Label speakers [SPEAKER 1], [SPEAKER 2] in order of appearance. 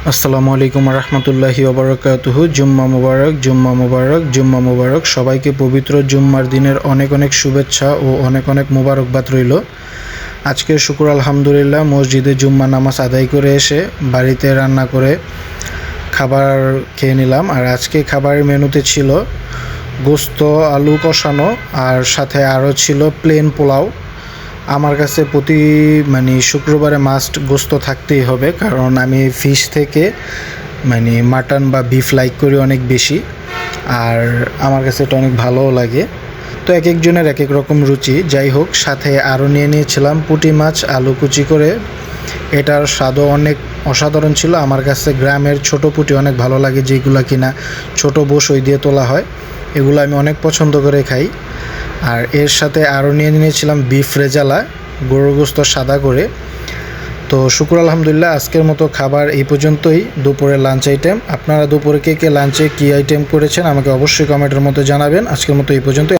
[SPEAKER 1] আসসালামু আলাইকুম রহমতুল্লাহি ওবরাকাতুহু। জুম্মা মুবারক, জুম্মা মুবারক, জুম্মা মুবারক। সবাইকে পবিত্র জুম্মার দিনের অনেক অনেক শুভেচ্ছা ও অনেক অনেক মুবারকবাদ রইল। আজকে শুকর আলহামদুলিল্লাহ মসজিদে জুম্মা নামাজ আদায় করে এসে বাড়িতে রান্না করে খাবার খেয়ে নিলাম। আর আজকে খাবারের মেনুতে ছিল গোস্ত আলু কষানো, আর সাথে আরও ছিল প্লেন পোলাও। আমার কাছে প্রতি শুক্রবারে মাস্ট গোস্ত থাকতেই হবে, কারণ আমি ফিশ থেকে মাটন বা বিফ লাইক করি অনেক বেশি, আর আমার কাছে এটা অনেক ভালোও লাগে। তো এক একজনের এক এক রকম রুচি। যাই হোক, সাথে আরও নিয়ে নিয়েছিলাম পুঁটি মাছ আলু কুচি করে। এটার স্বাদও অনেক অসাধারণ ছিল। আমার কাছে গ্রামের ছোট পুঁটি অনেক ভালো লাগে, যেগুলো কিনা ছোট বসই দিয়ে তোলা হয়, এগুলো আমি অনেক পছন্দ করে খাই। আর এর সাথে আরও নিয়ে নিয়েছিলাম বিফ রেজালা, গরুর গোস্ত সাদা করে। তো শুক্র আলহামদুলিল্লাহ, আজকের মতো খাবার এই পর্যন্তই। দুপুরের লাঞ্চ আইটেম, আপনারা দুপুরে কে কে লাঞ্চে কী আইটেম করেছেন আমাকে অবশ্যই কমেন্টের মধ্যে জানাবেন। আজকের মতো এই পর্যন্ত।